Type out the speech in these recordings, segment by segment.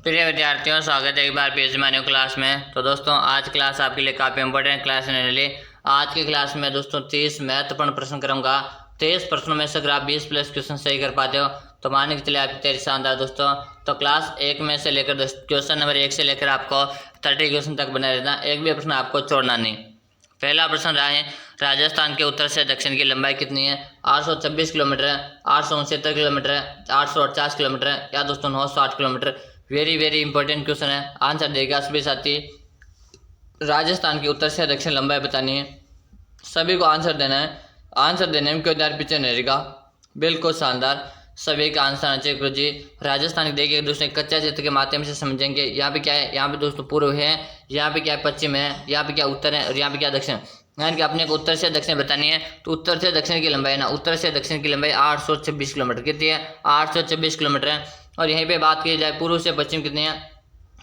प्रिय विद्यार्थियों, स्वागत है एक बार फिर न्यू क्लास में। तो दोस्तों, आज क्लास आपके लिए काफ़ी इंपॉर्टेंट क्लास रहने वाली। आज की क्लास में दोस्तों 30 महत्वपूर्ण प्रश्न करूंगा। 23 प्रश्नों में से अगर आप 20 प्लस क्वेश्चन सही कर पाते हो तो मान के चलिए आपकी तैयारी शानदार। दोस्तों, तो क्लास 1 में से लेकर क्वेश्चन नंबर 1 से लेकर आपको 30 क्वेश्चन तक बना रहना, एक भी प्रश्न आपको छोड़ना नहीं। पहला प्रश्न रहा है, राजस्थान के उत्तर से दक्षिण की लंबाई कितनी है? 826 किलोमीटर है, 869 किलोमीटर है, 848 किलोमीटर है, या दोस्तों 908 kilometre. Very very important question है, आंसर देगा सभी साथी। राजस्थान की उत्तर से दक्षिण लंबाई बतानी है, सभी को आंसर देना है। आंसर देने में कोई देर पीछे नहीं रहेगा, बिल्कुल शानदार। सभी का आंसर आना चाहिए गुरु जी। राजस्थान की देखिए दोस्तों, कच्चा चित्र के माध्यम से समझेंगे। यहाँ पे क्या है, यहाँ पे दोस्तों पूर्व है, यहाँ पे क्या है पश्चिम है, यहाँ पे क्या उत्तर है और यहाँ पे क्या दक्षिण। यानी कि अपने को उत्तर से दक्षिण बतानी है। तो उत्तर से दक्षिण की लंबाई ना, उत्तर से दक्षिण की लंबाई 826 किलोमीटर कितनी है? 826 किलोमीटर है। और यहीं पे बात की जाए पूर्व से पश्चिम कितनी है,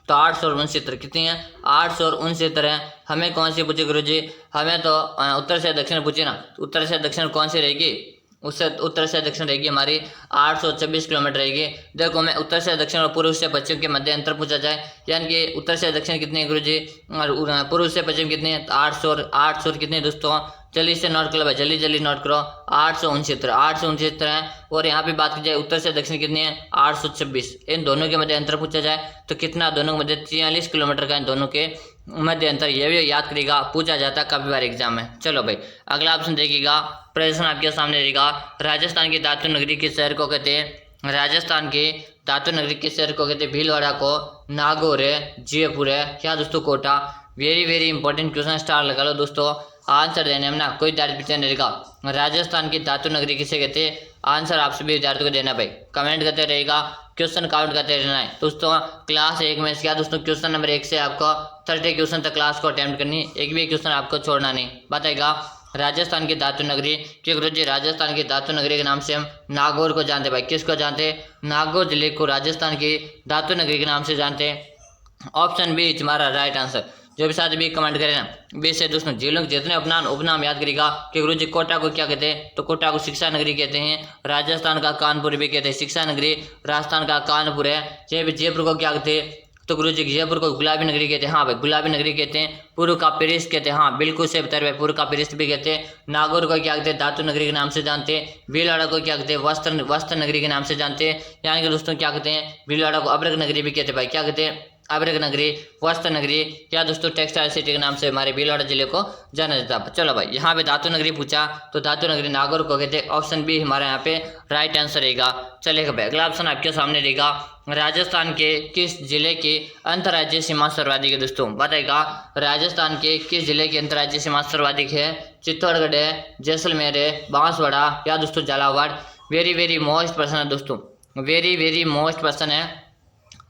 तो 869 कितनी है? 869 है। हमें कौन सी पूछे गुरु जी? हमें तो उत्तर से दक्षिण पूछे ना। तो उत्तर से दक्षिण कौन सी रहेगी? उससे उत्तर से दक्षिण रहेगी हमारी 826 किलोमीटर रहेगी। देखो, मैं उत्तर से दक्षिण और पूर्व से पश्चिम के मध्य अंतर पूछा जाए, यानी कि उत्तर से दक्षिण कितनी है गुरु जी और पूर्व से पश्चिम कितनी है? 800 कितनी है दोस्तों? जल्दी से नोट कर लो भाई, जल्दी जल्दी नोट करो। 869 है। और यहाँ पे बात की जाए उत्तर से दक्षिण कितनी है? 826। इन दोनों के मध्य अंतर पूछा जाए तो कितना? दोनों के मध्य 43 किलोमीटर का इन दोनों के मध्य अंतर। ये भी याद करेगा, पूछा जाता है काफी बार एग्जाम में। चलो भाई, अगला ऑप्शन देखिएगा, प्रश्न आपके सामने रहेगा। राजस्थान की धातु नगरी किस शहर को कहते हैं? राजस्थान की धातु नगरी किस शहर को कहते हैं? भीलवाड़ा को, नागौर है, जयपुर है, क्या दोस्तों Kota. Very very important question, star लगा लो दोस्तों। आंसर देने में ना कोई दार पीछे नहीं रहेगा। राजस्थान की धातु नगरी किसे कहते हैं? आंसर आप सभी विद्यार्थियों को देना भाई, कमेंट करते रहेगा, क्वेश्चन काउंट करते रहना है दोस्तों। क्लास 1 में क्या दोस्तों, क्वेश्चन नंबर 1 से आपको 30 क्वेश्चन तक क्लास को अटेम्प्ट करनी, एक भी क्वेश्चन आपको छोड़ना नहीं। बताएगा राजस्थान की धातु नगरी, कि गुरु जी राजस्थान की धातु नगरी के नाम से हम नागौर को जानते भाई। किसको जानते? नागौर जिले को राजस्थान की धातु नगरी के नाम से जानते हैं। ऑप्शन बी हमारा राइट आंसर। जो भी साथ भी कमेंट करें ना, बी से दोस्तों जिलों के जितने उपनाम याद करेगा कि गुरु जी कोटा को क्या कहते हैं? तो कोटा को शिक्षा नगरी कहते हैं। राजस्थान का कानपुर भी कहते हैं शिक्षा नगरी, राजस्थान का कानपुर है। जयपुर को क्या कहते हैं? तो गुरु जी जयपुर को गुलाबी नगरी कहते हैं। हाँ भाई, गुलाबी नगरी कहते हैं। पूर्व का पेरिस कहते हैं। हाँ बिल्कुल से बता रहे, पूर्व का पेरिस भी कहते हैं। नागौर को क्या कहते हैं? धातु नगरी के नाम से जानते हैं। भीलवाड़ा को क्या कहते हैं? वस्त्र नगरी के नाम से जानते हैं। यानी कि दोस्तों क्या कहते हैं? भीलवाड़ा को अब्रक नगरी भी कहते हैं भाई। क्या कहते हैं? अब्रक नगरी, वस्त्र नगरी, या दोस्तों टेक्सटाइल सिटी के नाम से हमारे भीलवाड़ा जिले को जाना जाता है। चलो भाई, यहाँ पे धातु नगरी पूछा तो धातु नगरी नागौर को कहते हैं। ऑप्शन बी हमारे यहाँ पे राइट आंसर रहेगा। चलेगा भाई, अगला ऑप्शन आपके सामने रहेगा। राजस्थान के किस जिले की अंतर्राज्यीय सीमा सर्वाधिक है? दोस्तों बताएगा, राजस्थान के किस जिले की अंतर्राज्यीय सीमा सर्वाधिक है? चित्तौड़गढ़ है, जैसलमेर है, बांसवाड़ा, या दोस्तों Jhalawar. Very very most person है दोस्तों, वेरी वेरी मोस्ट पर्सन है।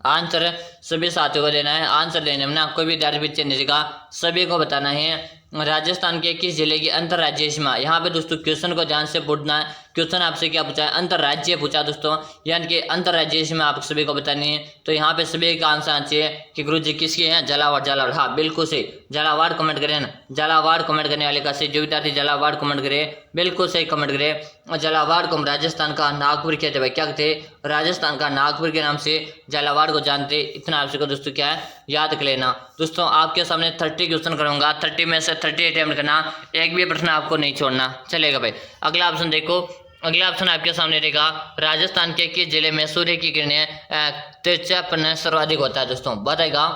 आंसर सभी साथियों को देना है। आंसर देने में ना कोई भी दार पीछे नहीं रहेगा, सभी को बताना है। राजस्थान के किस जिले की अंतर्राज्यीय सीमा? यहाँ पे दोस्तों क्वेश्चन को ध्यान से पढ़ना है। क्वेश्चन आपसे क्या पूछा है? अंतर्राज्यीय पूछा दोस्तों, यानी कि अंतर्राज्यीय सीमा आप सभी को बतानी है। तो यहाँ पे सभी का आंसर आना चाहिए कि गुरु जी किसकी है? झालावाड़। हाँ बिल्कुल सही, झालावाड़ कमेंट करें ना। झालावाड़ कमेंट करने वाले का सही, जो विद्यार्थी झालावाड़ कमेंट करे बिल्कुल सही कमेंट करे। और झालावाड़ को हम राजस्थान का नागपुर कहते भाई। क्या कहते? राजस्थान का नागपुर के नाम से झालावाड़ को जानते। इतना आपसे को दोस्तों क्या है, याद कर लेना। दोस्तों आपके सामने 30 क्वेश्चन करूंगा, 30 में से 30 अटेम्प्ट करना, एक भी प्रश्न आपको नहीं छोड़ना। चलेगा भाई, अगला ऑप्शन देखो। अगला ऑप्शन आपके सामने रहेगा, राजस्थान के किस जिले में सूर्य की किरणें तिरछापन सर्वाधिक होता है? दोस्तों बताएगा,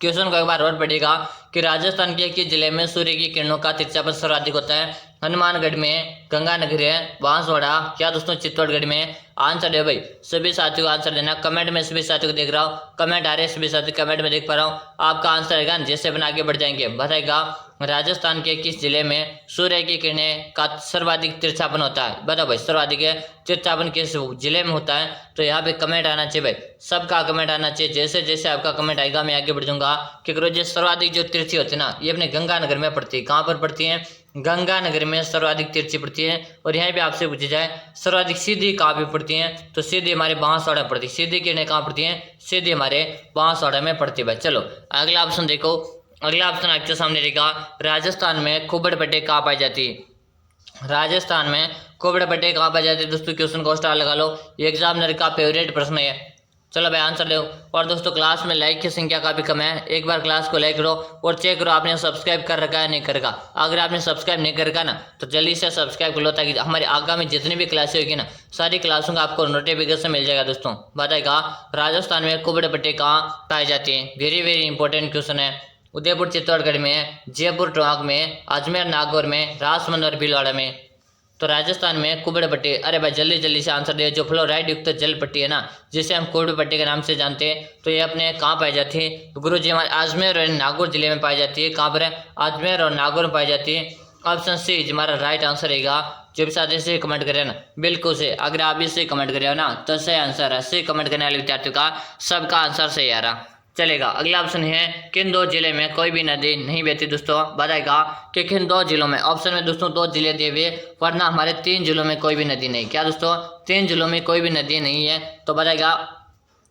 क्वेश्चन को एक बार और पढ़ेगा कि राजस्थान के किस जिले में सूर्य की किरणों का तिरछापन सर्वाधिक होता है? हनुमानगढ़ में, गंगानगर है, बांसवाड़ा, क्या दोस्तों चित्तौड़गढ़ में। आंसर है भाई, सभी साथियों को आंसर देना। कमेंट में सभी साथियों को देख रहा हूँ, कमेंट आ रहे हैं सभी साथी, कमेंट में देख पा रहा हूँ। आपका आंसर रहेगा, जैसे अपन आगे बढ़ जाएंगे। बताएगा राजस्थान के किस जिले में सूर्य की किरणें का सर्वाधिक तिरछापन होता है? बताओ भाई, सर्वाधिक है तिरछापन किस जिले में होता है? तो यहाँ पे कमेंट आना चाहिए भाई, सबका कमेंट आना चाहिए। जैसे जैसे आपका कमेंट आएगा मैं आगे बढ़ जाऊंगा। कि जो सर्वाधिक जो तिरछी होती है ना, ये अपने गंगानगर में पड़ती है। कहाँ पर पड़ती है? गंगानगर में सर्वाधिक तिरछी पड़ती है। और यहाँ पे आपसे पूछी जाए सर्वाधिक सीधी कहाँ पे पड़ती है? तो सीधी हमारे बांसवाड़ा में पड़ती है। सीधी किरणें कहाँ पड़ती हैं? सीधी हमारे बांसवाड़ा में पड़ती है भाई। चलो अगला ऑप्शन देखो। अगला ऑप्शन आपके सामने रहेगा, राजस्थान में कुबड़ पट्टे कहाँ पाई जाती है? राजस्थान में कुबड़ पट्टे कहाँ पाई जाती है? दोस्तों क्वेश्चन को स्टार लगा लो, ये एग्जामिनर का फेवरेट प्रश्न है। चलो भाई आंसर दो। और दोस्तों क्लास में लाइक की संख्या काफ़ी कम है, एक बार क्लास को लाइक करो और चेक करो आपने सब्सक्राइब कर रखा है नहीं कर रखा। अगर आपने सब्सक्राइब नहीं कर रखा ना तो जल्दी से सब्सक्राइब कर लो, ताकि हमारे आगामी जितनी भी क्लासें होगी ना सारी क्लासों का आपको नोटिफिकेशन मिल जाएगा। दोस्तों बताएगा राजस्थान में कुबड़े पट्टे कहाँ पाए जाते हैं, वेरी वेरी इंपॉर्टेंट क्वेश्चन है। उदयपुर चित्तौड़गढ़ में, जयपुर टोंक में, अजमेर नागौर में, राजसमंद और भीलवाड़ा में। तो राजस्थान में कुबड़ पट्टी, अरे भाई जल्दी जल्दी से आंसर दे। जो फ्लोराइड युक्त जल पट्टी है ना जिसे हम कुबड़ पट्टी के नाम से जानते हैं, तो ये अपने कहाँ पाई जाती है? तो गुरु जी हमारे अजमेर और नागौर जिले में पाई जाती है। कहाँ पर है? अजमेर और नागौर में पाई जाती है। ऑप्शन सी हमारा राइट आंसर रहेगा। जो भी साथ से कमेंट करें ना बिल्कुल से, अगर आप इससे कमेंट करें ना तो सही आंसर है। सही कमेंट करने वाले विद्यार्थियों का सबका आंसर सही आ रहा। चलेगा अगला ऑप्शन है किन दो जिले में कोई भी नदी नहीं बहती? दोस्तों बताएगा कि किन दो जिलों में। ऑप्शन में दोस्तों दो जिले दिए हुए, वरना हमारे 3 जिलों में कोई भी नदी नहीं। क्या दोस्तों? 3 जिलों में कोई भी नदी नहीं है। तो बताएगा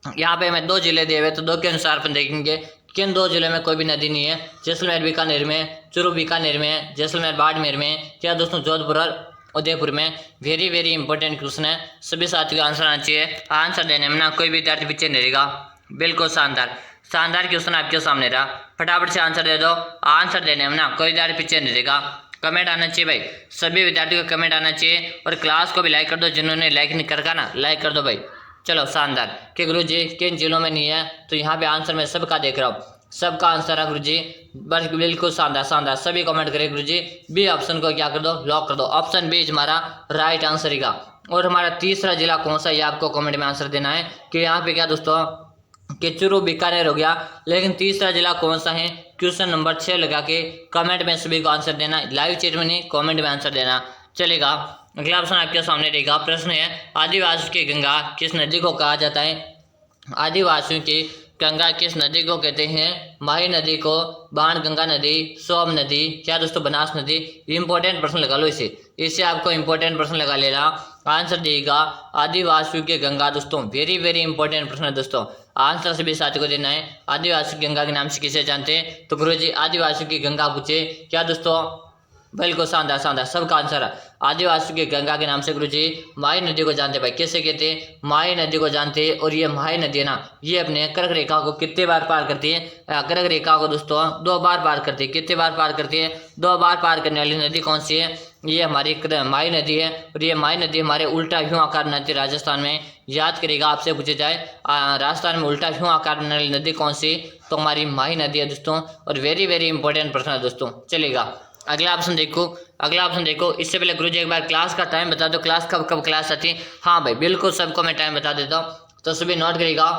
यहाँ पे हमें 2 जिले दिए हुए, तो 2 के अनुसार अपन देखेंगे किन 2 जिलों में कोई भी नदी नहीं है। जैसलमेर बीकानेर में, चूरू बीकानेर में, जैसलमेर बाड़मेर में, क्या दोस्तों जोधपुर और उदयपुर में। वेरी वेरी इंपॉर्टेंट क्वेश्चन है, सभी साथियों का आंसर आना चाहिए। आंसर देने में ना कोई विद्यार्थी पीछे नहीं रहेगा। बिल्कुल शानदार शानदार क्वेश्चन आपके सामने रहा, फटाफट से आंसर दे दो। आंसर देने में ना कोई विद्यार्थी पीछे नहीं रहेगा। कमेंट आना चाहिए भाई, सभी विद्यार्थियों को कमेंट आना चाहिए और क्लास को भी लाइक कर दो। जिन्होंने लाइक नहीं कर ना लाइक कर दो भाई। चलो शानदार कि गुरु जी किन जिलों में नहीं है, तो यहाँ पे आंसर मैं सबका देख रहा हूँ, सबका आंसर है गुरु जी। बस बिल्कुल शानदार शानदार, सभी कमेंट करें गुरु जी। बी ऑप्शन को क्या कर दो? लॉक कर दो। ऑप्शन बी हमारा राइट आंसर है। और हमारा तीसरा जिला कौन सा, ये आपको कमेंट में आंसर देना है कि यहाँ पे क्या दोस्तों कि चूरू बीकानेर हो गया, लेकिन तीसरा जिला कौन सा है? क्वेश्चन नंबर 6 लगा के कमेंट में सभी को आंसर देना, लाइव चैट में नहीं कमेंट में आंसर देना। चलेगा अगला ऑप्शन आपके सामने रहेगा। प्रश्न है आदिवासियों की गंगा किस नदी को कहा जाता है? आदिवासियों की गंगा किस नदी को कहते हैं? माही नदी को, बाणगंगा नदी, सोम नदी, क्या दोस्तों बनास नदी। इंपॉर्टेंट प्रश्न लगा लो इससे आपको इंपॉर्टेंट प्रश्न लगा लेना। आंसर देगा आदिवासियों की गंगा। दोस्तों वेरी वेरी इंपॉर्टेंट प्रश्न है दोस्तों, आंसर सभी साथियों को देना है। आदिवासी गंगा के नाम से किसे जानते हैं? तो गुरु जी आदिवासियों की गंगा पूछे। क्या दोस्तों? बिल्कुल शानदार शानदार, सबका आंसर है आदिवासियों की गंगा के नाम से गुरु जी माही नदी को जानते भाई। कैसे कहते हैं? माही नदी को जानते हैं। और ये माही नदी है ना, ये अपने कर्क रेखा को कितने बार पार करती है? कर्क रेखा को दोस्तों 2 बार पार करती है। कितने बार पार करती है? 2 बार पार करने वाली नदी कौन सी है? ये हमारी माही नदी है। और ये माही नदी हमारे उल्टा ह्यू आकार नदी राजस्थान में, याद करेगा आपसे पूछे जाए राजस्थान में उल्टा ह्यू आकार बनने वाली नदी कौन सी? तो हमारी माही नदी है दोस्तों। और वेरी वेरी इंपॉर्टेंट प्रश्न है दोस्तों। चलेगा अगला ऑप्शन देखो, अगला ऑप्शन देखो। इससे पहले गुरुजी एक बार क्लास का टाइम बता दो, क्लास कब कब क्लास आती है? हाँ भाई बिल्कुल सबको मैं टाइम बता देता हूँ, तो सभी नोट करेगा।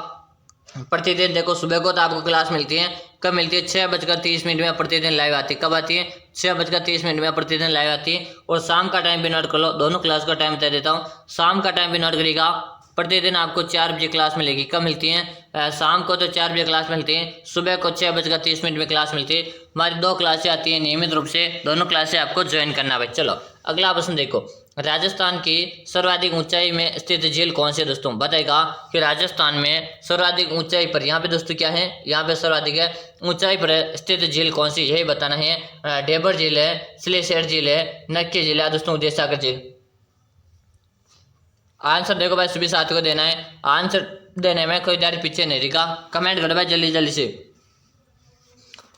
प्रतिदिन देखो सुबह को तो आपको क्लास मिलती है, कब मिलती है? 6:30 में प्रतिदिन लाइव आती है। कब आती है? 6:30 में प्रतिदिन लाइव आती है। और शाम का टाइम भी नोट कर लो, दोनों क्लास का टाइम बता देता हूँ। शाम का टाइम भी नोट करेगा। प्रतिदिन आपको 4 बजे क्लास मिलेगी। कब मिलती है? शाम को तो 4 बजे क्लास मिलती है, सुबह को 6:30 में क्लास मिलती है। हमारी 2 क्लासें आती हैं नियमित रूप से, दोनों क्लासें आपको ज्वाइन करना है। चलो अगला प्रश्न देखो। राजस्थान की सर्वाधिक ऊंचाई में स्थित झील कौन सी है? दोस्तों बताएगा कि राजस्थान में सर्वाधिक ऊंचाई पर, यहाँ पे दोस्तों क्या है? यहाँ पे सर्वाधिक है ऊंचाई पर स्थित झील कौन सी, यही बताना है। डेबर झील है, सिलेशर झील है, नक्की झील है दोस्तों, उदयसागर झील। आंसर देखो भाई सभी साथियों को देना है। आंसर देने में कोई देर पीछे नहीं रहेगा। कमेंट करो भाई जल्दी जल्दी से,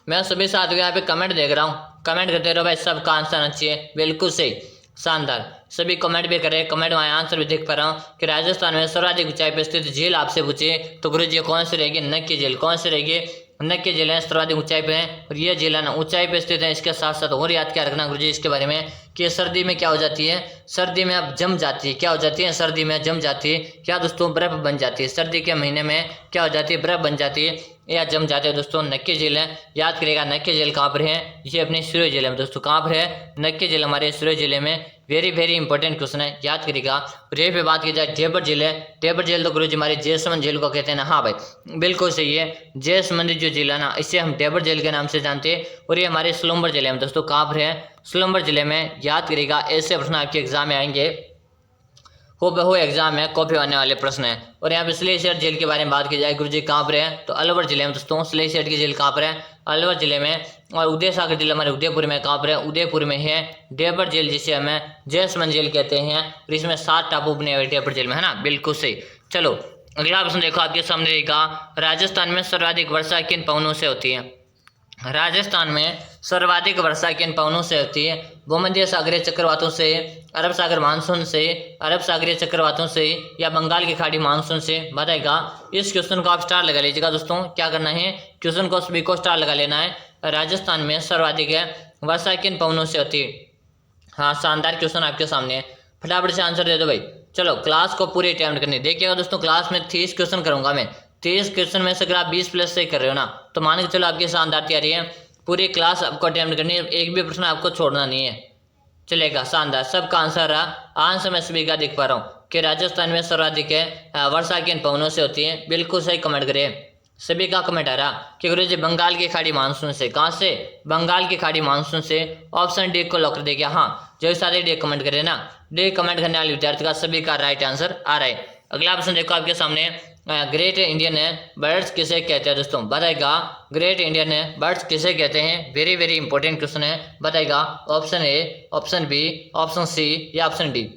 मैं सभी साथियों को यहाँ पे कमेंट देख रहा हूँ, कमेंट करते रहो भाई, सबका आंसर आना चाहिए। बिल्कुल सही शानदार, सभी कमेंट भी करें, कमेंट में आंसर भी देख पा रहा हूँ कि राजस्थान में सर्वाधिक ऊंचाई पर स्थित झील आपसे पूछे तो गुरु जी कौन सी रहेगी? नक्की झील। कौन सी रहेगी? नक्की झील है, सर्वाधिक ऊंचाई पे है। और ये झील है ना ऊंचाई पे स्थित है। इसके साथ साथ और याद क्या रखना गुरु जी इसके बारे में कि सर्दी में क्या हो जाती है? सर्दी में अब जम जाती है। क्या हो जाती है? सर्दी में जम जाती है। क्या दोस्तों? बर्फ बन जाती है। सर्दी के महीने में क्या हो जाती है? बर्फ बन जाती है या जम जाते हैं दोस्तों। नक्की झील है, याद करेगा। नक्की झील कहाँ पर है? ये अपने सिरोही जिले में दोस्तों। कहाँ पर है? नक्की झील हमारे सिरोही जिले में। वेरी वेरी इंपॉर्टेंट क्वेश्चन है, याद करेगा। रे पे बात की जाए डेबर झील है, डेबर झील तो गुरु जी हमारी जैसमंद झील को कहते हैं ना। हाँ भाई बिल्कुल सही है, जैसमंद जो झील है ना इसे हम डेबर झील के नाम से जानते हैं। और ये हमारे सोलंबर जिले में दोस्तों। कहाँ पर है? सोलंबर जिले में। याद करेगा, ऐसे प्रश्न आपके एग्जाम में आएंगे, हो एग्जाम में कॉपी आने वाले प्रश्न है। और यहाँ पे सिलेशर झील के बारे में बात की जाए गुरु जी कहाँ पर है? तो अलवर जिले में दोस्तों। सिलेशर की झील कहाँ पर है? अलवर जिले में। और उदयसागर झील हमारे उदयपुर में। कहाँ पर है? उदयपुर में है। डेबर झील जिसे हमें जैसमंद झील कहते हैं, और इसमें 7 टापू बने हुए डेबर झील में, है ना। बिल्कुल सही। चलो अगला प्रश्न देखो आपके सामने रहेगा, राजस्थान में सर्वाधिक वर्षा किन पवनों से होती है? राजस्थान में सर्वाधिक वर्षा किन पवनों से होती है? भूमध्य सागरीय चक्रवातों से, अरब सागर मानसून से, अरब सागरीय चक्रवातों से, या बंगाल की खाड़ी मानसून से? बताएगा। इस क्वेश्चन को आप स्टार लगा लीजिएगा दोस्तों। क्या करना है, क्वेश्चन को सभी को स्टार लगा लेना है। राजस्थान में सर्वाधिक वर्षा किन पवनों से होती है? हाँ, शानदार क्वेश्चन आपके सामने है, फटाफट से आंसर दे दो भाई। चलो क्लास को पूरी अटेम्प्ट करनी। देखिएगा दोस्तों, क्लास में 30 क्वेश्चन करूंगा मैं। 30 क्वेश्चन में से अगर आप 20 प्लस से कर रहे हो ना, तो मान के चलो आपकी शानदार तैयारी है। पूरी क्लास आपको अटेम्प्ट करनी है, एक भी प्रश्न आपको छोड़ना नहीं है। चलेगा, शानदार। सबका आंसर रहा। आंसर मैं सभी का दिख पा रहा हूँ कि राजस्थान में सर्वाधिक वर्षा किन पवनों से होती है। बिल्कुल सही कमेंट करिए। सभी का कमेंट आ रहा कि गुरु जी बंगाल की खाड़ी मानसून से। कहाँ से? बंगाल की खाड़ी मानसून से। ऑप्शन डी को लॉक कर देगा। हाँ, जो सारे डी कमेंट करे ना, डी कमेंट करने वाले विद्यार्थी का सभी का राइट आंसर आ रहा है। अगला प्रश्न देखो आपके सामने, ग्रेट इंडियन बर्ड्स किसे कहते हैं दोस्तों? बताएगा। ग्रेट इंडियन बर्ड्स किसे कहते हैं? वेरी वेरी इंपॉर्टेंट क्वेश्चन है। बताएगा। Option A, option B, option C, या ऑप्शन डी?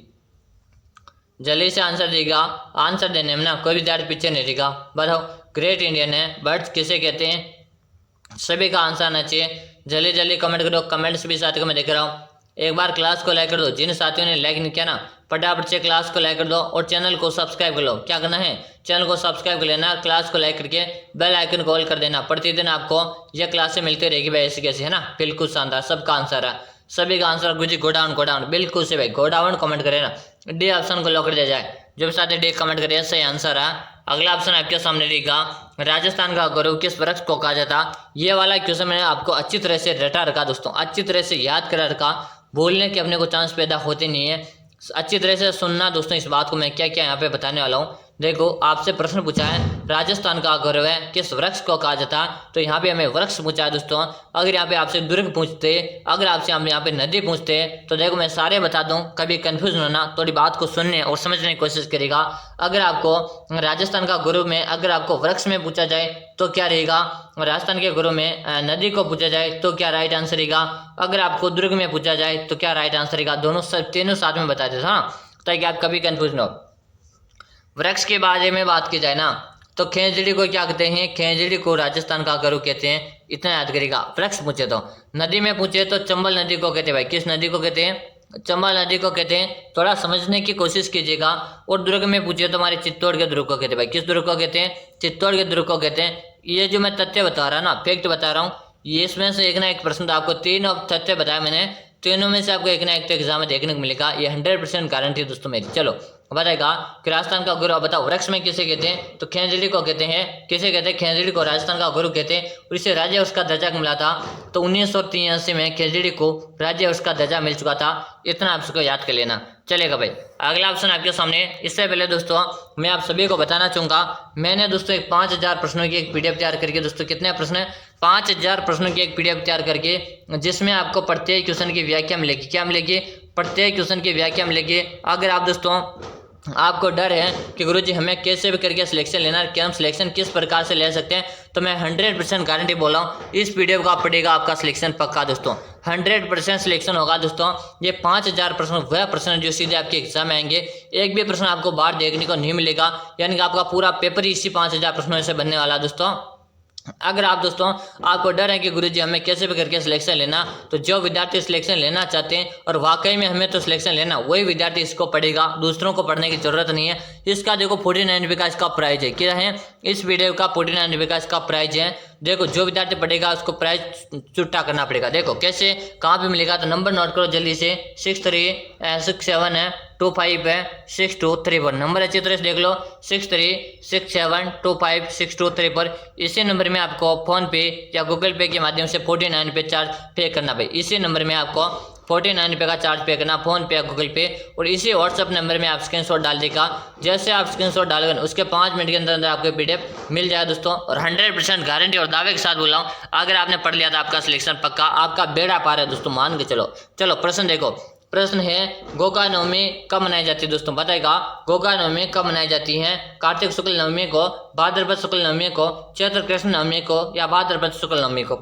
जल्दी से आंसर देगा। आंसर देने में ना कोई विद्यार्थी पीछे नहीं रहेगा। बताओ, ग्रेट इंडियन बर्ड्स किसे कहते हैं? सभी का आंसर आना चाहिए। जल्दी जल्दी कमेंट करो। कमेंट्स भी साथियों को मैं देख रहा हूँ। एक बार क्लास को लाइक कर दो। जिन साथियों ने लाइक नहीं किया ना, फटाफट से क्लास को लाइक कर दो और चैनल को सब्सक्राइब कर लो। क्या करना है, चैनल को सब्सक्राइब कर लेना, क्लास को लाइक करके बेल आइकन को ऑल कर देना। प्रतिदिन आपको यह क्लासें मिलती रहेगी भाई, ऐसी कैसी है ना। बिल्कुल शानदार, सबका आंसर है। सभी का आंसर गुरुजी गोडाउन गोडाउन, बिल्कुल से भाई गोडाउन कमेंट करे ना। डी ऑप्शन को लॉक कर दिया जाए। जो भी साथी डी कमेंट करे सही आंसर है। अगला ऑप्शन आपके सामने रहेगा, राजस्थान का गौरव किस वृक्ष को कहा जाता? ये वाला क्वेश्चन मैंने आपको अच्छी तरह से रटा रखा दोस्तों, अच्छी तरह से याद करा रखा। बोलने के अपने को चांस पैदा होते नहीं है। अच्छी तरह से सुनना दोस्तों इस बात को, मैं क्या क्या यहाँ पे बताने वाला हूँ। देखो, आपसे प्रश्न पूछा है राजस्थान का गौरव है किस वृक्ष को कहा जाता, तो यहाँ पे हमें वृक्ष पूछा है दोस्तों। अगर यहाँ पे आपसे दुर्ग पूछते, अगर आपसे हम यहाँ पे नदी पूछते, तो देखो मैं सारे बता दूं, कभी कंफ्यूज होना, थोड़ी बात को सुनने और समझने की कोशिश करेगा। अगर आपको राजस्थान का गौरव में अगर आपको वृक्ष में पूछा जाए तो क्या रहेगा? राजस्थान के गौरव में नदी को पूछा जाए तो क्या राइट आंसर रहेगा? अगर आपको दुर्ग में पूछा जाए तो क्या राइट आंसर रहेगा? दोनों तीनों साथ में बता देता, हाँ, ताकि आप कभी कंफ्यूज न हो। वृक्ष के बारे में बात की जाए ना, तो खेजड़ी को क्या कहते हैं? खेजड़ी को राजस्थान का गौरव कहते हैं, इतना याद करेगा। वृक्ष पूछे तो, नदी में पूछे तो चंबल नदी को कहते हैं भाई। किस नदी को कहते हैं? चंबल नदी को कहते हैं। थोड़ा समझने की कोशिश कीजिएगा। और दुर्ग में पूछे तो हमारे चित्तौड़ के दुर्ग को कहते हैं भाई। किस दुर्ग को कहते हैं? चित्तौड़ के दुर्ग को कहते हैं। ये जो मैं तथ्य बता रहा ना, फैक्ट बता रहा हूँ, ये इसमें से एक ना एक प्रश्न था। आपको 3 तथ्य बताया मैंने, तीनों में से आपको एक ना एक तो एग्जाम में देखने को मिलेगा। ये 100% गारंटी दोस्तों मेरी। चलो बताएगा कि राजस्थान का गौरव बताओ, वृक्ष में किसे कहते हैं? तो खेजड़ी को कहते हैं। किसे कहते हैं? खेजड़ी को राजस्थान का गौरव कहते हैं। और इसे राज्य उसका दर्जा मिला था, तो 1983 में खेजड़ी को राज्य उसका दर्जा मिल चुका था। इतना आप सबको याद कर लेना। चलेगा भाई। अगला ऑप्शन आपके सामने। इससे पहले दोस्तों मैं आप सभी को बताना चाहूंगा, मैंने दोस्तों एक 5000 प्रश्नों की एक PDF तैयार करके, दोस्तों कितने प्रश्न है? 5000 प्रश्नों की एक PDF तैयार करके, जिसमें आपको प्रत्येक क्वेश्चन की व्याख्या मिलेगी। क्या मिलेगी? प्रत्येक क्वेश्चन की व्याख्या मिलेगी। अगर आप दोस्तों आपको डर है कि गुरुजी हमें कैसे भी करके सिलेक्शन लेना है, कि हम सिलेक्शन किस प्रकार से ले सकते हैं, तो मैं 100% गारंटी बोल रहा हूँ, इस PDF का पड़ेगा आपका सिलेक्शन पक्का दोस्तों। 100% सिलेक्शन होगा दोस्तों। ये 5000 प्रश्न वह प्रश्न जो सीधे आपके एग्जाम में आएंगे। एक भी प्रश्न आपको बाहर देखने को नहीं मिलेगा, यानी कि आपका पूरा पेपर ही इसी 5000 प्रश्नों से बनने वाला दोस्तों। अगर आप दोस्तों आपको डर है कि गुरुजी हमें कैसे भी करके सिलेक्शन लेना, तो जो विद्यार्थी सिलेक्शन लेना चाहते हैं और वाकई में हमें तो सिलेक्शन लेना, वही विद्यार्थी इसको पढ़ेगा, दूसरों को पढ़ने की जरूरत नहीं है। इसका देखो 49 रुपये का इसका प्राइज है। क्या है? इस वीडियो का 49 रुपये का इसका प्राइज है। देखो जो विद्यार्थी पढ़ेगा उसको प्राइज चुट्टा करना पड़ेगा। देखो कैसे, कहाँ पे मिलेगा, तो नंबर नोट करो जल्दी से। 6367 है, 25 है 6234। नंबर अच्छी तरह से देख लो, 6367256234। इसी नंबर में आपको फोन पे या गूगल पे के माध्यम से 49 रुपये चार्ज पे करना भाई। इसी नंबर में आपको 49 रुपये का चार्ज पे करना, फोन पे या गूगल पे। और इसी व्हाट्सअप नंबर में आप स्क्रीनशॉट डाल देगा। जैसे आप स्क्रीनशॉट डालोगे उसके 5 मिनट के अंदर अंदर आपको PDF मिल जाएगा दोस्तों। और 100% गारंटी और दावे के साथ बोल रहा हूँ, अगर आपने पढ़ लिया था आपका सिलेक्शन पक्का, आपका बेड़ा पार है दोस्तों, मान के चलो। चलो प्रश्न देखो। प्रश्न है, गोगा नवमी कब मनाई जाती है दोस्तों? बताएगा गोगा नवमी कब मनाई जाती है? कार्तिक शुक्ल नवमी को, भाद्रपद शुक्ल नवमी को, चैत्र कृष्ण नवमी को, या भाद्रपद शुक्ल नवमी को?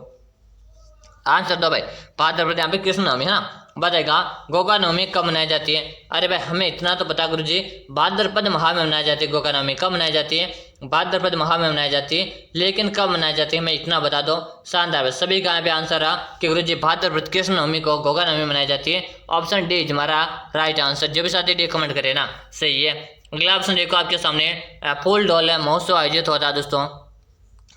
आंसर दो भाई। भाद्रपद यहाँ पे कृष्ण नवमी है ना, बताएगा गोगा नवमी कब मनाई जाती है। अरे भाई हमें इतना तो पता गुरुजी, भाद्रपद माह में मनाई जाती है गोगा नवमी। कब मनाई जाती है? भाद्रपद माह में मनाई जाती है। लेकिन कब मनाई जाती है मैं इतना बता दो। शानदार है, सभी का यहाँ पे आंसर रहा कि गुरुजी भाद्रपद कृष्ण नवमी को गोगा नवमी मनाई जाती है। ऑप्शन डी हमारा राइट आंसर। जो भी साथी डी कमेंट करे ना सही है। अगला ऑप्शन देखो आपके सामने, फूल डोल महोत्सव आयोजित होता है दोस्तों।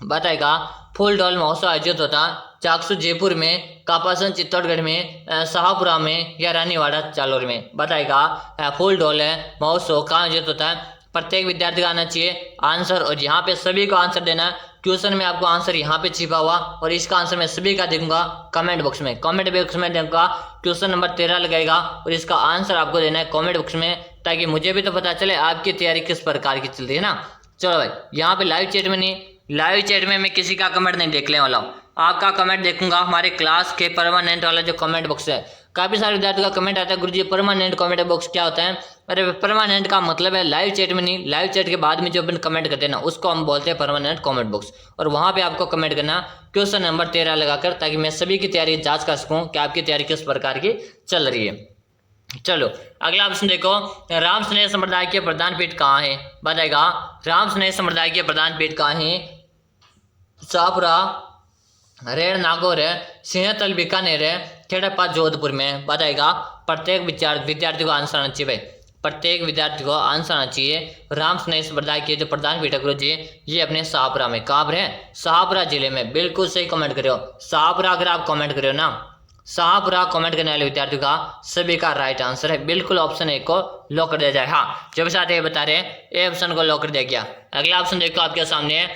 बताएगा फूल डोल महोत्सव आयोजित होता चाकसू जयपुर में, कापासन चित्तौड़गढ़ में, शाहपुरा में या रानीवाड़ा जालोर में। बताएगा फूल डोल महोत्सव कहाँ आयोजित होता है। प्रत्येक विद्यार्थी का आना चाहिए आंसर, और यहाँ पे सभी को आंसर देना है। क्वेश्चन में आपको आंसर यहाँ पे छिपा हुआ, और इसका आंसर मैं सभी का देखूंगा कमेंट बॉक्स में। कमेंट बॉक्स में देखूंगा क्वेश्चन नंबर 13 लगेगा, और इसका आंसर आपको देना है कमेंट बॉक्स में, ताकि मुझे भी तो पता चले आपकी तैयारी किस प्रकार की चल रही है ना। चलो भाई यहाँ पे लाइव चैट में नहीं, लाइव चैट में मैं किसी का कमेंट नहीं देखने वाला हूँ। आपका कमेंट देखूंगा हमारे क्लास के परमानेंट वाला जो कमेंट बॉक्स है। काफी सारे विद्यार्थियों का कमेंट आता है गुरुजी परमानेंट कमेंट बॉक्स क्या होता है। अरे परमानेंट का मतलब है लाइव चैट में नहीं, लाइव चैट के बाद में जो अपन कमेंट करते हैं ना उसको हम बोलते हैं परमानेंट कमेंट बॉक्स। और वहां पे आपको कमेंट करना क्वेश्चन नंबर 13 लगाकर, ताकि मैं सभी की तैयारी जांच कर सकूं कि आपकी तैयारी किस प्रकार की चल रही है। चलो अगला ऑप्शन देखो, राम स्नेह संप्रदाय के प्रधान पीठ कहाँ है। बताएगा राम स्नेह संप्रदाय के प्रधान पीठ कहाँ है। शाहपुरा, रेड़ नागौर है, सिंहतल बीकानेर है, खेड़प्पा जोधपुर में। बताएगा प्रत्येक विद्यार्थी को आंसर आना चाहिए भाई, प्रत्येक विद्यार्थी को आंसर आना चाहिए। राम स्नेह संप्रदाय के जो प्रधान पीठ गुरुजी ये अपने शाहपुरा में। कहाँ पर है? शाहपुरा जिले में। बिल्कुल सही कमेंट करो शाहपुरा। अगर आप कमेंट करो ना शाहपुरा, कमेंट करने वाले विद्यार्थियों का सभी का राइट आंसर है। बिल्कुल ऑप्शन ए को लॉक कर दिया जाए। हाँ जो भी साथ ये बता रहे हैं ए ऑप्शन को लॉक कर दिया गया। अगला ऑप्शन देखो आपके सामने,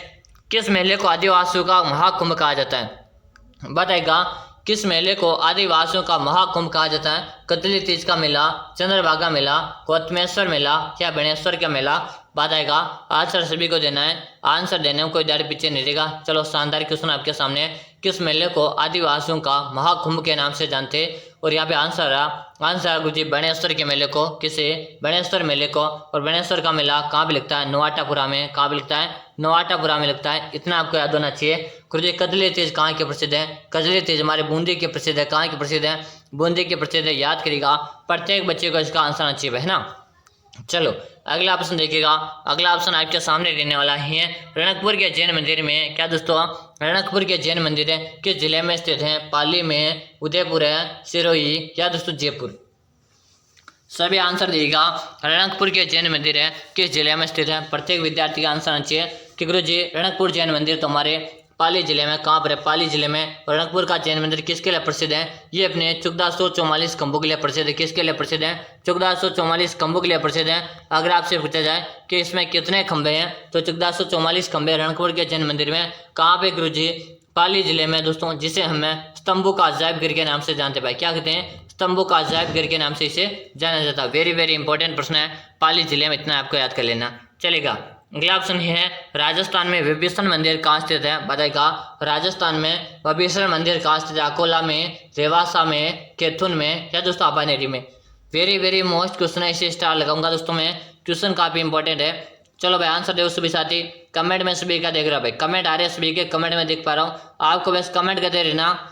किस मेले को आदिवासियों का महाकुंभ कहा जाता है। बताएगा किस मेले को आदिवासियों का महाकुंभ कहा जाता है। कतली तीज का मेला, चंद्रभागा मेला, गौतमेश्वर मेला या बेणेश्वर का मेला। बताएगा आंसर सभी को देना है, आंसर देने में कोई दाढ़ी पीछे नहीं रहेगा। चलो शानदार क्वेश्चन आपके सामने, किस मेले को आदिवासियों का महाकुंभ के नाम से जानते। और यहाँ पे आंसर रहा, आंसर गुरुजी बेणेश्वर के मेले को। किसे? बेणेश्वर मेले को। और बेणेश्वर का मेला कहाँ पे लगता है? नवाटापुरा में। कहाँ पे लगता है? नवाटापुरा में लगता है। इतना आपको याद होना चाहिए। गुरुजी कजली तीज कहाँ के प्रसिद्ध है? कजली तीज हमारे बूंदी के प्रसिद्ध है। कहाँ के प्रसिद्ध है? बूंदी के प्रसिद्ध है। याद करेगा प्रत्येक बच्चे को इसका आंसर आना चाहिए है ना। चलो अगला ऑप्शन देखिएगा, अगला ऑप्शन आपके सामने देने वाला है रणकपुर के जैन मंदिर में। क्या दोस्तों? रणकपुर के जैन मंदिर है किस जिले में स्थित है? पाली में, उदयपुर है, सिरोही या दोस्तों जयपुर। सभी आंसर देगा। रणकपुर के जैन मंदिर है किस जिले में स्थित है? प्रत्येक विद्यार्थी का आंसर आना चाहिए कि गुरुजी रणकपुर जैन मंदिर तो हमारे पाली जिले में। कहाँ पर है? पाली जिले में। और रणकपुर का जैन मंदिर किसके लिए प्रसिद्ध है? ये अपने 1444 खंभों के लिए प्रसिद्ध है। किसके लिए प्रसिद्ध है? 1444 खंभों के लिए प्रसिद्ध है। अगर आपसे पूछा जाए कि इसमें कितने खंभे हैं तो 1444 खंभे रणकपुर के जैन मंदिर में। कहाँ पे गुरुजी? पाली जिले में दोस्तों, जिसे हमें स्तंभों का अजायबघर के नाम से जानते भाई। क्या कहते हैं? स्तंभों का अजायबघर के नाम से इसे जाना जाता है। वेरी वेरी इंपॉर्टेंट प्रश्न है, पाली जिले में, इतना आपको याद कर लेना चलेगा। अगला ऑप्शन है राजस्थान में विभीषण मंदिर कहाँ स्थित है। बताएगा राजस्थान में विभीषण मंदिर कहाँ स्थित है? अकोला में, रेवासा में, कैथुन में या दोस्तों अबानेरी में। वेरी वेरी मोस्ट क्वेश्चन है, इसे स्टार लगाऊंगा दोस्तों मैं। क्वेश्चन काफी इंपॉर्टेंट है। चलो भाई आंसर दो सभी साथी। कमेंट में सभी का देख रहा भाई, कमेंट आ रहे हैं सभी के, कमेंट में देख पा रहा हूँ। आपको बस कमेंट करते रहना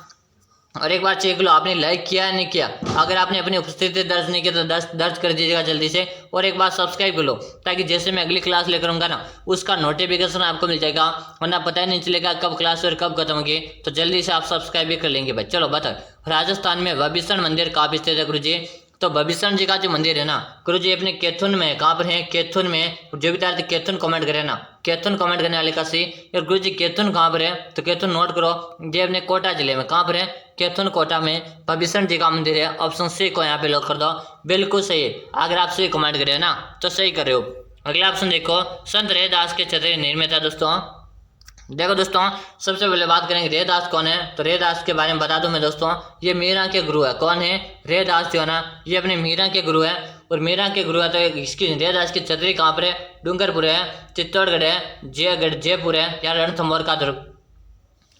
और एक बार चेक लो आपने लाइक किया है नहीं किया। अगर आपने अपनी उपस्थिति दर्ज नहीं किया तो दर्ज कर दीजिएगा जल्दी से। और एक बार सब्सक्राइब कर लो, ताकि जैसे मैं अगली क्लास लेकर आऊंगा ना उसका नोटिफिकेशन आपको मिल जाएगा, वरना पता ही नहीं चलेगा कब क्लास और कब खत्म होगी। तो जल्दी से आप सब्सक्राइब भी कर लेंगे भाई। चलो बताओ राजस्थान में विभीषण मंदिर कहाँ स्थित है गुरुजी? तो विभीषण जी का जो मंदिर है ना गुरुजी अपने कैथुन में। कहाँ पर है? कैथुन में। जो विद्यार्थी कैथुन कमेंट करे ना, कैथुन कमेंट करने वाले का सी यार गुरुजी कैथुन कहाँ पर है? तो कैथुन नोट करो, ये अपने कोटा जिले में। कहाँ पर है? कैथुन कोटा में विभीषण जी का मंदिर है। ऑप्शन सी को यहाँ पे लॉक कर दो। बिल्कुल सही है, अगर आप सही कमेंट करे ना तो सही कर रहे हो। अगला ऑप्शन देखो, संत रैदास के छतरी निर्मित है दोस्तों। देखो दोस्तों सबसे पहले बात करेंगे रैदास कौन है। तो रैदास के बारे में बता दूं मैं दोस्तों, ये मीरा के गुरु है। कौन है? रैदास जो है ना ये अपने मीरा के गुरु है। और मीरा के गुरु है तो इसकी रैदास की छतरी कहाँ पर है? डूंगरपुर है, चित्तौड़गढ़ है, जयपुर है या रणथंभौर का दुर्ग।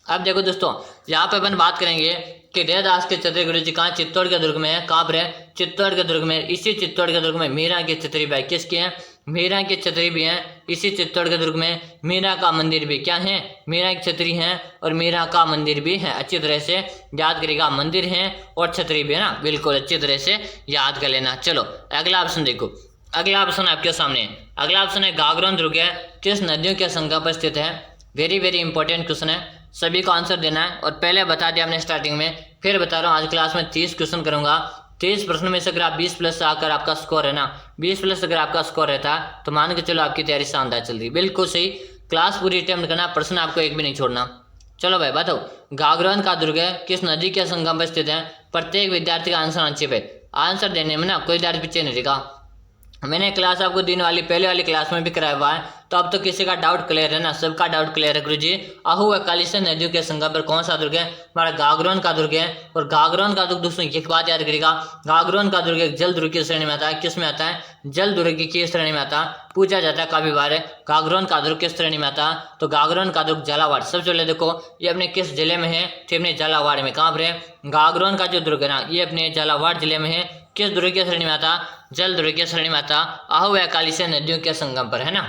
अब देखो दोस्तों यहाँ पे अपन बात करेंगे कि रैदास के छतरी गुरु जी कहाँ? चित्तौड़ के दुर्ग में है। कहाँ पर है? चित्तौड़ के दुर्ग में। इसी चित्तौड़ के दुर्ग में मीरा की छतरी भाई किसकी है? मीरा की छतरी भी है इसी चित्तौड़गढ़ दुर्ग में, मीरा का मंदिर भी क्या है, मीरा की छतरी है और मीरा का मंदिर भी है। अच्छी तरह से याद करेगा, मंदिर है और छतरी भी है ना, बिल्कुल अच्छी तरह से याद कर लेना। चलो अगला ऑप्शन देखो, अगला ऑप्शन आपके सामने, अगला ऑप्शन है गागरोन दुर्ग है किस नदियों के संगम पर स्थित है। वेरी वेरी इंपॉर्टेंट क्वेश्चन है, सभी को आंसर देना है। और पहले बता दिया हमने स्टार्टिंग में, फिर बता रहा हूँ आज क्लास में 30 क्वेश्चन करूंगा। 30 प्रश्न में से अगर आप 20 प्लस आकर आपका स्कोर है ना, 20 प्लस अगर आपका स्कोर रहता है तो मान के चलो आपकी तैयारी शानदार चल रही। बिल्कुल सही, क्लास पूरी अटेम्प्ट करना, प्रश्न आपको एक भी नहीं छोड़ना। चलो भाई बताओ, गागरोन का दुर्ग है किस नदी के संगम पर स्थित है। प्रत्येक विद्यार्थी का आंसर आंसर पे आंसर देने में ना कोई विद्यार्थी पीछे नहीं रहेगा। मैंने क्लास आपको दिन वाली पहले वाली क्लास में भी कराया हुआ है, तो अब तो किसी का डाउट क्लियर है ना, सबका डाउट क्लियर है गुरुजी। आहू व कालीसिया नदियों के संगम पर कौन सा दुर्ग है, हमारा गागरोन का दुर्ग है। और गागरोन का दुर्ग दोस्तों एक बात याद करेगा, गागरोन का दुर्ग एक जल दुर्ग की श्रेणी में आता है। किस में आता है, जल दुर्ग की श्रेणी में आता है। पूछा जाता है काफी बार, गागरोन का दुर्ग किस श्रेणी में आता है, तो गागरोन का दुर्ग झालावाड़। सबसे पहले देखो ये अपने किस जिले में है, तो अपने झालावाड़ में। कहाँ पर है, गागरोन का जो दुर्ग है ना ये अपने झालावाड़ जिले में है। किस दुर्ग की श्रेणी में आता, जल दुर्ग की श्रेणी में आता। आहू व कालीसिया नदियों के संगम पर है ना।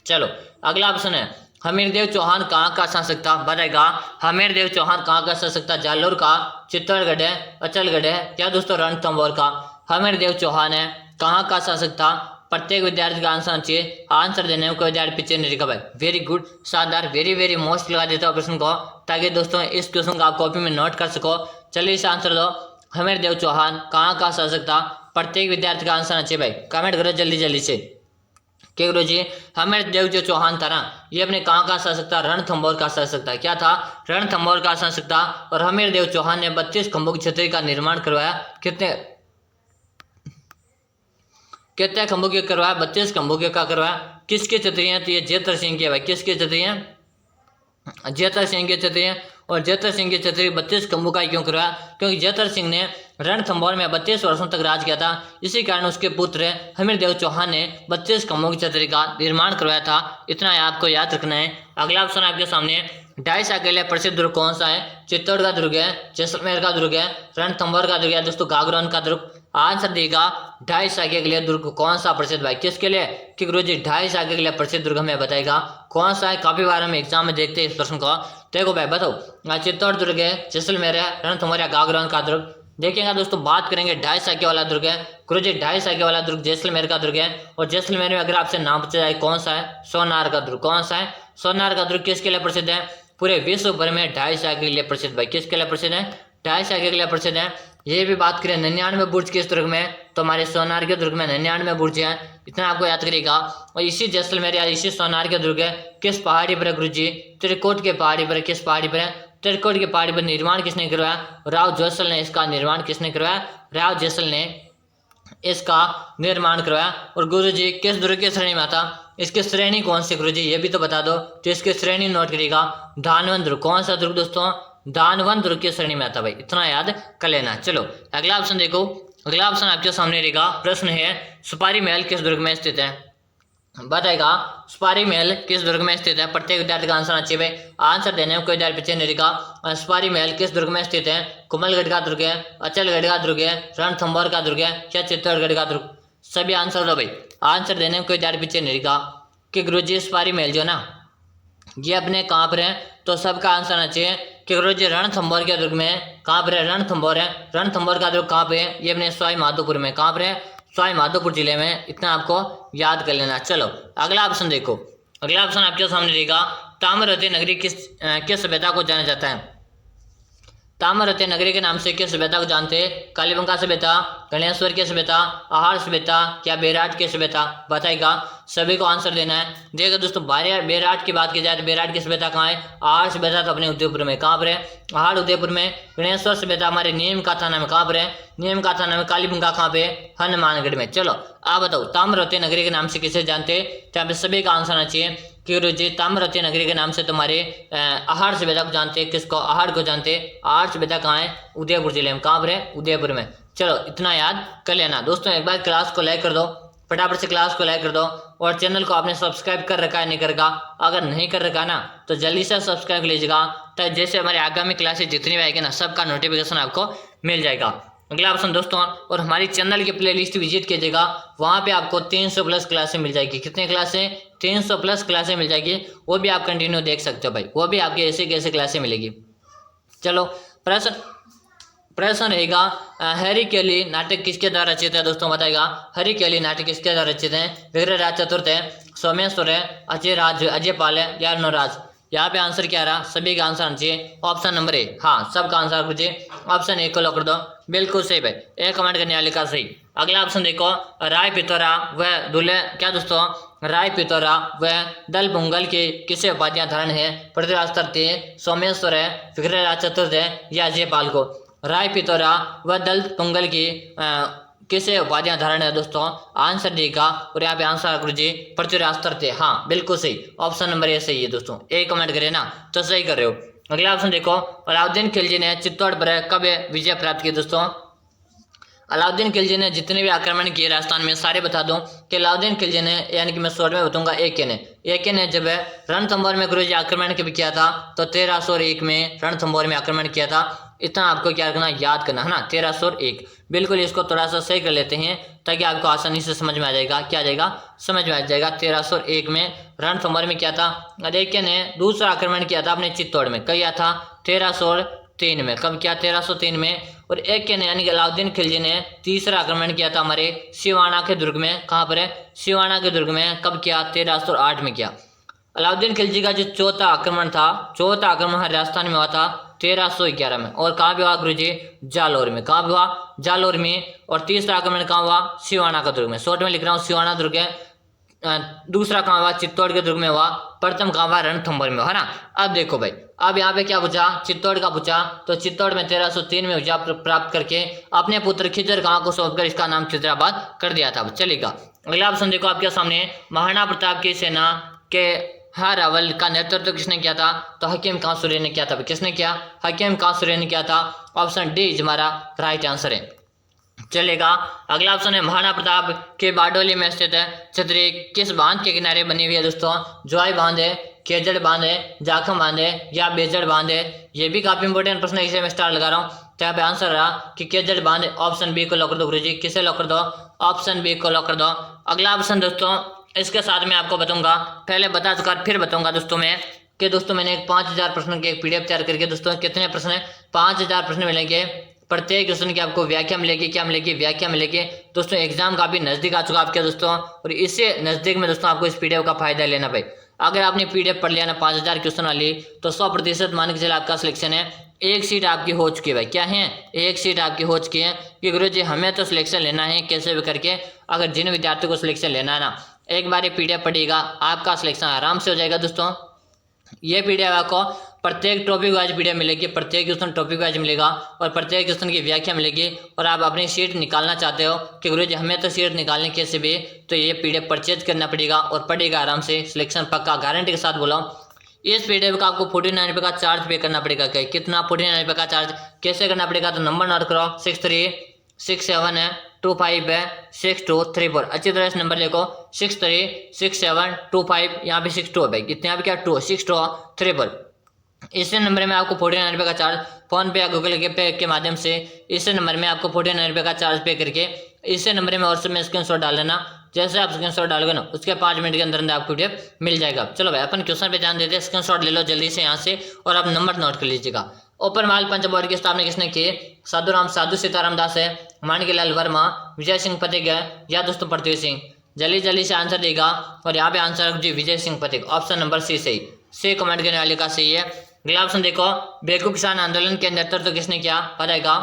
चलो अगला ऑप्शन है हमीरदेव चौहान कहाँ का शासक था, बताएगा हमीरदेव चौहान कहाँ का शासक था। जालोर का, चित्तौड़गढ़ है, अचलगढ़ है, क्या दोस्तों रणथंभौर का। हमीरदेव चौहान है कहाँ का शासक था। प्रत्येक विद्यार्थी का आंसर चाहिए, आंसर देने में कोई विद्यार्थी पीछे नहीं रहेगा भाई। वेरी गुड, शानदार, वेरी वेरी मोस्ट लगा देता हूँ प्रश्न को, ताकि दोस्तों इस क्वेश्चन को आप कॉपी में नोट कर सको। चलिए इसे आंसर दो, हमीरदेव चौहान कहाँ का शासक था। प्रत्येक विद्यार्थी का आंसर चाहिए भाई, कमेंट करो जल्दी जल्दी से। क्या गुरु जी, हमीरदेव जो चौहान था ना ये अपने कहाँ का शासक था, रणथंभौर का शासक था। क्या था, रणथंभौर का शासक था। और हमीरदेव चौहान ने 32 खंभों की छतरी का निर्माण करवाया। कितने कितने खंभों की करवाया, 32 खंभों की का करवाया। किसकी छतरी है, तो ये जेतर सिंह की है भाई। किसकी छतरी है, जेतर सिंह की छतरी है। और जेतर सिंह की छतरी 32 खंभों का क्यों करवाया, क्योंकि जेतर सिंह ने रणथंभौर में 32 वर्षों तक राज किया था। इसी कारण उसके पुत्र हमीरदेव चौहान ने 32 खंभों की छतरी का निर्माण करवाया था। इतना आपको याद रखना है। अगला ऑप्शन आपके सामने, 2.5 के लिए प्रसिद्ध दुर्ग कौन सा है। चित्तौड़ का दुर्ग है, जैसलमेर का दुर्ग है, रणथंभौर का दुर्ग है, दोस्तों गागरोन का दुर्ग। आंसर देगा 2.5 के लिए दुर्ग कौन सा प्रसिद्ध भाई, किसके लिए, कि गुरुजी 2.5 के लिए प्रसिद्ध दुर्ग हमें बताएगा कौन सा है। काफी बार हम एग्जाम में देखते हैं इस प्रश्न को। देखो भाई बताओ, चित्तौड़ दुर्ग है, जैसलमेर है, रणथंभौर, गागरोन का दुर्ग। देखिएगा दोस्तों, बात करेंगे 2.5 वाला दुर्ग है गुरुजी, 2.5 वाला दुर्ग जैसलमेर का दुर्ग है। और जैसलमेर में अगर आपसे नाम पूछा जाए कौन सा है, सोनार का दुर्ग। कौन सा है, सोनार का दुर्ग। किसके लिए प्रसिद्ध है, पूरे विश्व भर में 2.5 के लिए प्रसिद्ध भाई। किसके लिए प्रसिद्ध है, 2.5 के लिए प्रसिद्ध है। ये भी बात करें 99 बुर्ज किस दुर्ग में, तो हमारे सोनार के दुर्ग में 99 बुर्ज है। इतना आपको याद करेगा। और इसी जैसलमेर या इसी सोनार के दुर्ग है किस पहाड़ी पर है गुरुजी, त्रिकुट के पहाड़ी पर। किस पहाड़ी पर है, त्रिकुट की पहाड़ी पर। निर्माण किसने करवाया, राव जोसल ने इसका निर्माण किसने करवाया, राव जोसल ने इसका निर्माण करवाया। और गुरुजी किस दुर्ग की श्रेणी में आता, इसकी श्रेणी कौन सी गुरुजी ये भी तो बता दो। तो इसकी श्रेणी नोट करिएगा, धानवन दुर्ग। कौन सा दुर्ग दोस्तों, धानवन दुर्ग की श्रेणी में आता भाई, इतना याद कर लेना। चलो अगला ऑप्शन देखो, अगला ऑप्शन आपके सामने रहेगा। प्रश्न है सुपारी महल किस दुर्ग में स्थित है, बताएगा सुपारी महल किस दुर्ग में स्थित है। प्रत्येक विद्यार्थी का आंसर चाहिए भाई, आंसर देने में कोई विद्यार्थी पीछे नहीं रहेगा। सुपारी महल किस दुर्ग में स्थित है, कुमलगढ़ का दुर्ग है, अचलगढ़ का दुर्ग है, रणथंभौर का दुर्ग है, क्या चित्तौड़गढ़ का दुर्ग। सभी आंसर दो भाई, आंसर देने में कोई विद्यार्थी पीछे नहीं रहेगा। कि गुरुजी सुपारी महल जो ना ये अपने कहाँ पर है, तो सबका आंसर आना चाहिए कि गुरुजी रणथंभौर के दुर्ग में। कहाँ पर है, रणथंभौर है। रणथंभौर का दुर्ग कहाँ पे है, ये अपने सवाई माधोपुर में। कहाँ पर है, सवाई माधोपुर जिले में। इतना आपको याद कर लेना। चलो अगला ऑप्शन देखो, अगला ऑप्शन आपके सामने रहेगा। ताम्रवती नगरी किस सभ्यता को जाना जाता है। ताम्रवती नगरी के नाम से किस सभ्यता को जानते हैं, कालीबंगा सभ्यता, गणेश्वर की सभ्यता, आहार सभ्यता, क्या बेराट की सभ्यता, बताएगा। सभी को आंसर देना है। देखो दोस्तों, बेराट की बात की जाए तो बेराट की सभ्यता कहाँ है, आहार सभ्यता तो अपने उदयपुर में। कहाँ पर है, आहार उदयपुर में। गणेश्वर सभ्यता हमारे नीम का थाना में। कहाँ पर है, नीम का थाना में। कालीबंगा कहाँ पे, हनुमानगढ़ में। चलो आप बताओ, ताम्रवती नगरी के नाम से किसे जानते, तो यहाँ पे सभी का आंसर आना चाहिए कि गुरुजी ताम्रवती नगरी के नाम से तुम्हारे आहार सभ्यता को जानते हैं। किसको, आहार को जानते हैं। आहार सभ्यता कहाँ है, उदयपुर जिले में। कहाँ पर है, उदयपुर में। चलो इतना याद कर लेना दोस्तों। एक बार क्लास को लाइक कर दो, फटाफट से क्लास को लाइक कर दो। और चैनल को आपने सब्सक्राइब कर रखा है नहीं कर रखा, अगर नहीं कर रखा ना तो जल्दी से सब्सक्राइब लीजिएगा, ताकि जैसे हमारे आगामी क्लासेस जितनी भी आएगी ना सबका नोटिफिकेशन आपको मिल जाएगा। अगला ऑप्शन दोस्तों, और हमारी चैनल की प्लेलिस्ट विजिट कीजिएगा, वहाँ पे आपको 300 प्लस क्लासें मिल जाएगी। कितने क्लासें? 300 प्लस क्लासें मिल जाएगी, वो भी आप कंटिन्यू देख सकते हो भाई, वो भी आपके ऐसे कैसे क्लासें मिलेगी। चलो प्रश्न रहेगा, हैरी केली नाटक किसके द्वारा रचित है? दोस्तों बताएगा, हैरी केली नाटक किसके द्वारा रचित है? विग्रहराज चतुर्थ है, सोमेश्वर है, अजय पाल है या नवराज? यहाँ पे आंसर क्या रहा? सभी का आंसर आना चाहिए ऑप्शन नंबर ए। हाँ, सबका आंसर कीजिए, ऑप्शन ए को लॉक कर दो। बिल्कुल सही भाई, एक कमेंट करने वाले का सही। अगला ऑप्शन देखो, राय पितौरा व दुल्हे, क्या दोस्तों? राय पितौरा व दल पुंगल की किसे उपाधियां धारण है? पृथ्वीराज तृतीय, सोमेश्वर है, विग्रहराज चतुर्थ है या अजय पाल को? राय पितौरा व दल पुंगल की किसे उपाधियां धारण है? दोस्तों आंसर डी का, और यहाँ पे आंसर कीजिए पृथ्वीराज तृतीय। हाँ बिल्कुल सही, ऑप्शन नंबर ए सही है दोस्तों। एक कमेंट करें ना तो सही कर रहे हो। अगला ऑप्शन देखो, अलाउद्दीन खिलजी ने चित्तौड़ पर कब विजय प्राप्त की? दोस्तों अलाउद्दीन खिलजी ने जितने भी आक्रमण किए राजस्थान में, सारे बता दूं कि अलाउद्दीन खिलजी ने, यानी कि मैं शॉर्ट में बताऊंगा, एक ने जब रणथंभौर में गुरुजी आक्रमण कभी किया था तो 1301 में रणथंभौर में आक्रमण किया था। इतना आपको क्या करना, याद करना है ना, 1301। बिल्कुल इसको थोड़ा सा सही कर लेते हैं ताकि आपको आसानी से समझ में आ जाएगा। क्या आ जाएगा? समझ में आ जाएगा। 1301 में रणथंभौर में किया था। एक ने दूसरा आक्रमण किया था अपने चित्तौड़ में, कब किया था? 1303 में। कब किया? 1303 में। और एक ने यानी कि अलाउद्दीन खिलजी ने तीसरा आक्रमण किया था हमारे सिवाना के दुर्ग में। कहाँ पर है? सिवाना के दुर्ग में। कब किया? 1308 में किया। अलाउद्दीन खिलजी का जो चौथा आक्रमण राजस्थान में हुआ था 1311 में। और कहाँ भी हुआ गुरुजी? जालौर में। कहाँ भी हुआ? जालौर में। और तीसरा आक्रमण कहाँ हुआ? सिवाना का दुर्ग में। शॉर्ट में लिख रहा हूँ, सिवाना दुर्ग है। दूसरा कहाँ हुआ? चित्तौड़ के दुर्ग में हुआ। प्रथम कहाँ हुआ? रणथंभौर में, है ना। अब देखो भाई, अब यहाँ पे क्या पूछा? चित्तौड़ का पूछा, तो चित्तौड़ में 1303 में विजय प्राप्त करके अपने पुत्र खिजर खां को सौंपकर इसका नाम खिजराबाद कर दिया था। चलेगा। अगला ऑप्शन देखो आपके सामने, महाराणा प्रताप की सेना के हारावल का नेतृत्व किसने किया था? तो हकीम खां सूर्य ने किया था। किसने किया? हकीम खां सूर्य ने किया था। ऑप्शन डी हमारा राइट आंसर है। चलेगा। अगला ऑप्शन है, महाराणा प्रताप के बारडोली में स्थित है छतरी किस बांध के किनारे बनी हुई है? दोस्तों ज्वाई बांध है, केजड़ बांध है, जाखम बांध है या बेजड़ बांध है? ये भी काफी इंपोर्टेंट प्रश्न है, इसे मैं स्टार लगा रहा हूँ। तो यहाँ पे आंसर रहा कि केजड़ बांध। ऑप्शन बी को लॉक कर दो गुरुजी। किसे लॉक कर दो? ऑप्शन बी को लॉक कर दो। अगला ऑप्शन दोस्तों, इसके साथ में आपको बताऊंगा, पहले बता चुका फिर बताऊंगा दोस्तों मैं, कि दोस्तों मैंने 5000 प्रश्न के एक पीडीएफ तैयार करके, दोस्तों कितने प्रश्न है? 5000 प्रश्न मिलेंगे। प्रत्येक क्वेश्चन की आपको व्याख्या मिलेगी। क्या मिलेगी? व्याख्या मिलेगी। दोस्तों एग्जाम काफी नजदीक आ चुका आपके दोस्तों, और इससे नजदीक में दोस्तों आपको इस पीडीएफ का फायदा लेना भाई। अगर आपने पीडीएफ पढ़ लिया ना 5000 क्वेश्चन वाली, तो 100% मान के चले आपका सिलेक्शन है। एक सीट आपकी हो चुकी है भाई। क्या है? एक सीट आपकी हो चुकी है कि गुरुजी हमें तो सिलेक्शन लेना है कैसे भी करके। अगर जिन विद्यार्थियों को सिलेक्शन लेना है ना, एक बार ये पीडीएफ पढ़िएगा, आपका सिलेक्शन आराम से हो जाएगा। दोस्तों ये पीडीएफ आपको प्रत्येक टॉपिक वाइज पीडीएफ मिलेगी, प्रत्येक क्वेश्चन टॉपिक वाइज मिलेगा, और प्रत्येक क्वेश्चन की व्याख्या मिलेगी। और आप अपनी सीट निकालना चाहते हो कि गुरुजी हमें तो सीट निकालने कैसे भी, तो ये पीडीएफ परचेज करना पड़ेगा और पढ़ेगा आराम से, सिलेक्शन पक्का गारंटी के साथ बोला। इस पीडीएफ का आपको 49 रुपये का चार्ज पे करना पड़ेगा। कितना? 49 रुपये का चार्ज। कैसे करना पड़ेगा? तो नंबर नोट करो, 6367 है 25 है 6234। अच्छी तरह से नंबर लिखो, 636725, यहाँ पे 62 है भाई। कितने? यहाँ पे क्या? 2 6234। इसी नंबर में आपको 49 रुपये का चार्ज फोन पे या गूगल पे के माध्यम से, इसी नंबर में आपको 49 रुपये का चार्ज पे करके इसी नंबर में व्हाट्सएप में स्क्रीनशॉट डाल देना। जैसे आप स्क्रीनशॉट डालोगे ना, उसके 5 मिनट के अंदर अंदर आपको पीडीएफ मिल जाएगा। चलो भाई अपन क्वेश्चन पे ध्यान देते हैं। स्क्रीनशॉट ले लो जल्दी से यहाँ से, और आप नंबर नोट कर लीजिएगा। ओपन माल पंच बोर्ड की स्थापना किसने की? साधु सीताराम दास है, माणिकलाल वर्मा, विजय सिंह पथिक है या दोस्तों पृथ्वी सिंह? जल्दी से आंसर देगा, और यहाँ पे आंसर जी Vijay Singh Pathik. Option number C सही। सी कमेंट करने वाले का सही है। अगला ऑप्शन देखो, बेगू किसान आंदोलन के नेतृत्व किसने किया? बताएगा।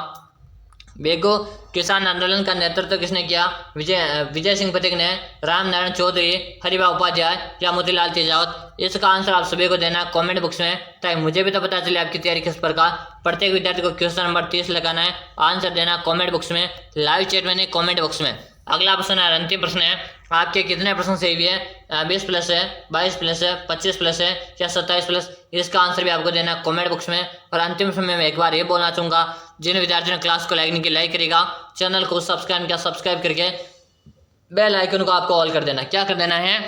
बेगू किसान आंदोलन का नेतृत्व किसने किया? विजय सिंह पथिक ने, राम नारायण चौधरी, हरिभाऊ उपाध्याय या मोतीलाल तेजावत? इसका आंसर आप सभी को देना है कमेंट बॉक्स में, ताकि मुझे भी तो पता चले आपकी तैयारी किस प्रकार। प्रत्येक विद्यार्थी को क्वेश्चन नंबर 30 लगाना है, आंसर देना कमेंट बॉक्स में, लाइव चैट में नहीं, कमेंट बॉक्स में। अगला प्रश्न है, अंतिम प्रश्न है, आपके कितने प्रश्न सही है? 20 प्लस है, 22 प्लस है, 25 प्लस है या 27 प्लस? इसका आंसर भी आपको देना कमेंट बॉक्स में। और अंतिम समय में एक बार ये बोलना चाहूंगा, जिन विद्यार्थियों ने क्लास को लाइक नहीं किया लाइक करेगा, चैनल को सब्सक्राइब किया सब्सक्राइब करके बेल आइकन को आपको ऑल कर देना। क्या कर देना है?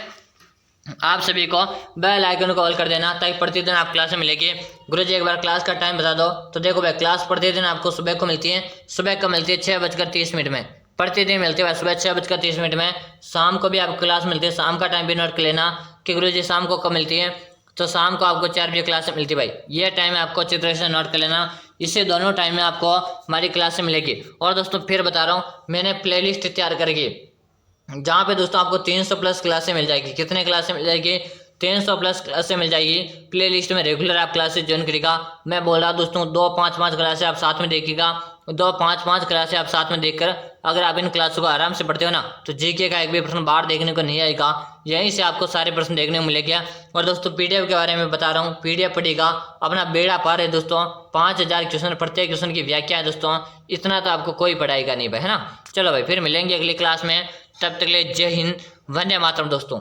आप सभी को बेल आइकन को ऑल कर देना ताकि प्रतिदिन आप क्लास में मिलेगी। गुरुजी एक बार क्लास का टाइम बता दो। तो देखो भाई, क्लास प्रतिदिन आपको सुबह को मिलती है, सुबह को मिलती है 6:30 में, प्रतिदिन मिलती है सुबह 6:30 में। शाम को भी आपको क्लास मिलती है, शाम का टाइम भी नोट कर लेना कि गुरुजी शाम को कब मिलती है। तो शाम को आपको 4 बजे क्लास मिलती है भाई, ये टाइम आपको अच्छी तरह से नोट कर लेना। इसे दोनों टाइम में आपको हमारी क्लास से मिलेगी। और दोस्तों फिर बता रहा हूँ, मैंने प्लेलिस्ट तैयार करके जहाँ पे दोस्तों आपको 300 प्लस क्लासें मिल जाएगी। कितने क्लासें मिल जाएगी? 300 प्लस क्लासें मिल जाएगी। प्ले लिस्ट में रेगुलर आप क्लासेस ज्वाइन करेगा। मैं बोल रहा दोस्तों 2-5 क्लासें आप साथ में देखिएगा। 2-5 क्लासें आप साथ में देखकर अगर आप इन क्लासों को आराम से पढ़ते हो ना, तो जीके का एक भी प्रश्न बाहर देखने को नहीं आएगा, यहीं से आपको सारे प्रश्न देखने को मिलेगा। और दोस्तों पीडीएफ के बारे में बता रहा हूँ, पीडीएफ पढ़ेगा अपना बेड़ा पार है दोस्तों। 5000 क्वेश्चन, प्रत्येक क्वेश्चन की व्याख्या है दोस्तों। इतना तो आपको कोई पढ़ाएगा नहीं भाई, है ना। चलो भाई, फिर मिलेंगे अगली क्लास में। तब तक के लिए जय हिंद, वंदे मातरम दोस्तों।